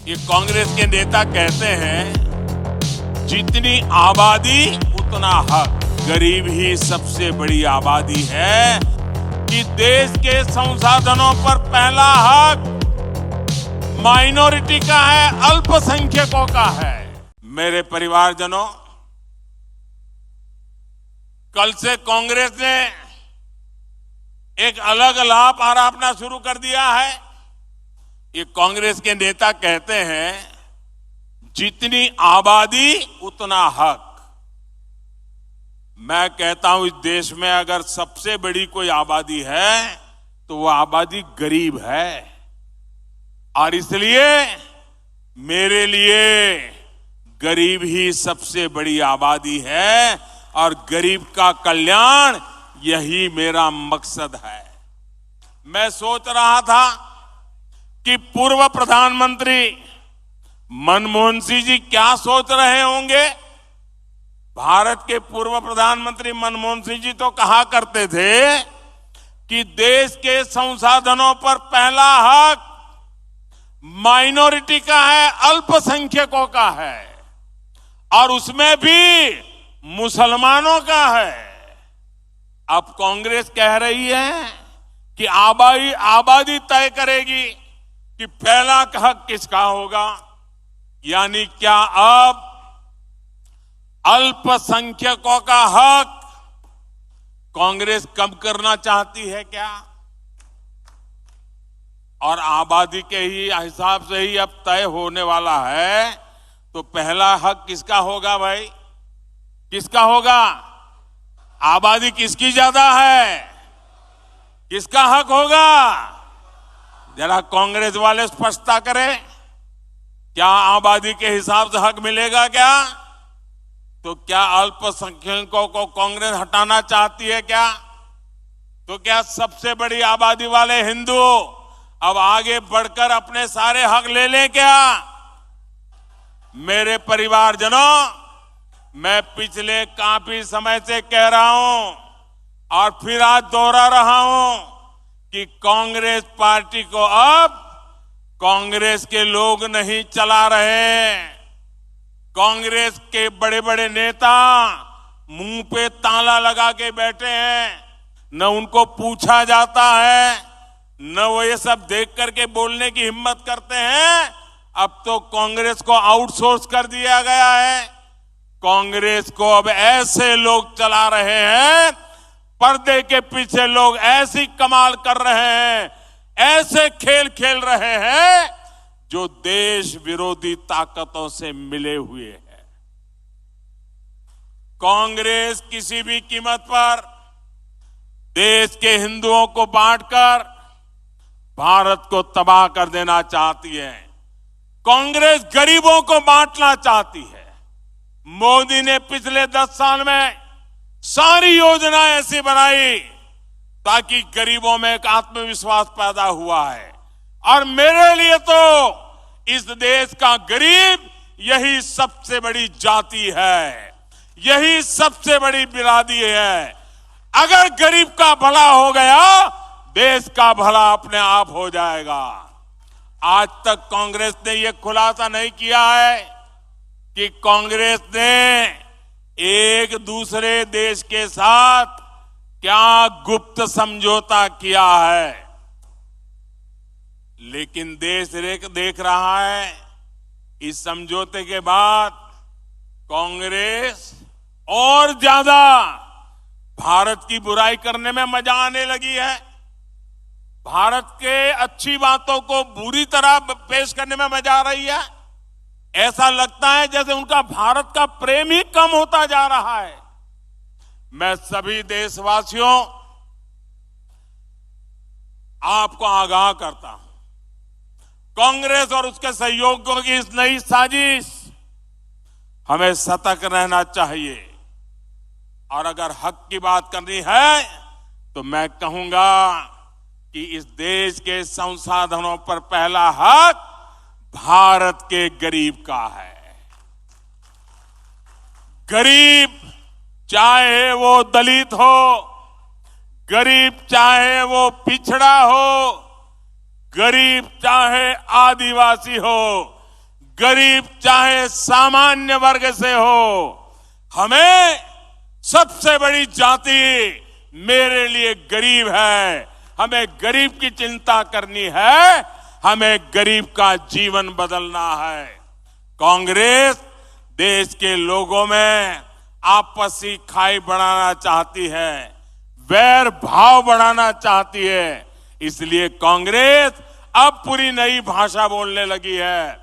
ये कांग्रेस के नेता कहते हैं जितनी आबादी उतना हक। गरीब ही सबसे बड़ी आबादी है कि देश के संसाधनों पर पहला हक माइनॉरिटी का है, अल्पसंख्यकों का है। मेरे परिवारजनों, कल से कांग्रेस ने एक अलग लाभ आरोपना शुरू कर दिया है। ये कांग्रेस के नेता कहते हैं जितनी आबादी उतना हक। मैं कहता हूं इस देश में अगर सबसे बड़ी कोई आबादी है तो वो आबादी गरीब है, और इसलिए मेरे लिए गरीब ही सबसे बड़ी आबादी है और गरीब का कल्याण यही मेरा मकसद है। मैं सोच रहा था कि पूर्व प्रधानमंत्री मनमोहन सिंह जी क्या सोच रहे होंगे। भारत के पूर्व प्रधानमंत्री मनमोहन सिंह जी तो कहा करते थे कि देश के संसाधनों पर पहला हक माइनॉरिटी का है, अल्पसंख्यकों का है, और उसमें भी मुसलमानों का है। अब कांग्रेस कह रही है कि आबादी तय करेगी कि पहला हक किसका होगा। यानी क्या अब अल्पसंख्यकों का हक कांग्रेस कम करना चाहती है क्या? और आबादी के ही हिसाब से ही अब तय होने वाला है, तो पहला हक किसका होगा भाई? किसका होगा? आबादी किसकी ज्यादा है? किसका हक होगा? जरा कांग्रेस वाले स्पष्टता करें, क्या आबादी के हिसाब से हक मिलेगा क्या? तो क्या अल्पसंख्यकों को कांग्रेस हटाना चाहती है क्या? तो क्या सबसे बड़ी आबादी वाले हिंदू अब आगे बढ़कर अपने सारे हक ले लें क्या? मेरे परिवारजनों, मैं पिछले काफी समय से कह रहा हूं और फिर आज दोहरा रहा हूं कि कांग्रेस पार्टी को अब कांग्रेस के लोग नहीं चला रहे। कांग्रेस के बड़े बड़े नेता मुंह पे ताला लगा के बैठे हैं, न उनको पूछा जाता है, न वो ये सब देख करके बोलने की हिम्मत करते हैं। अब तो कांग्रेस को आउटसोर्स कर दिया गया है। कांग्रेस को अब ऐसे लोग चला रहे हैं, पर्दे के पीछे लोग ऐसी कमाल कर रहे हैं, ऐसे खेल खेल रहे हैं जो देश विरोधी ताकतों से मिले हुए हैं। कांग्रेस किसी भी कीमत पर देश के हिंदुओं को बांटकर भारत को तबाह कर देना चाहती है। कांग्रेस गरीबों को बांटना चाहती है। मोदी ने पिछले 10 साल में सारी योजनाएं ऐसी बनाई ताकि गरीबों में एक आत्मविश्वास पैदा हुआ है, और मेरे लिए तो इस देश का गरीब यही सबसे बड़ी जाति है, यही सबसे बड़ी बिरादरी है। अगर गरीब का भला हो गया, देश का भला अपने आप हो जाएगा। आज तक कांग्रेस ने यह खुलासा नहीं किया है कि कांग्रेस ने एक दूसरे देश के साथ क्या गुप्त समझौता किया है, लेकिन देश देख रहा है इस समझौते के बाद कांग्रेस और ज्यादा भारत की बुराई करने में मजा आने लगी है। भारत के अच्छी बातों को बुरी तरह पेश करने में मजा आ रही है। ऐसा लगता है जैसे उनका भारत का प्रेम ही कम होता जा रहा है। मैं सभी देशवासियों, आपको आगाह करता हूं, कांग्रेस और उसके सहयोगियों की इस नई साजिश, हमें सतर्क रहना चाहिए। और अगर हक की बात करनी है तो मैं कहूंगा कि इस देश के संसाधनों पर पहला हक भारत के गरीब का है। गरीब चाहे वो दलित हो, गरीब चाहे वो पिछड़ा हो, गरीब चाहे आदिवासी हो, गरीब चाहे सामान्य वर्ग से हो, हमें सबसे बड़ी जाति मेरे लिए गरीब है। हमें गरीब की चिंता करनी है, हमें गरीब का जीवन बदलना है। कांग्रेस देश के लोगों में आपसी खाई बढ़ाना चाहती है, वैर भाव बढ़ाना चाहती है। इसलिए कांग्रेस अब पूरी नई भाषा बोलने लगी है।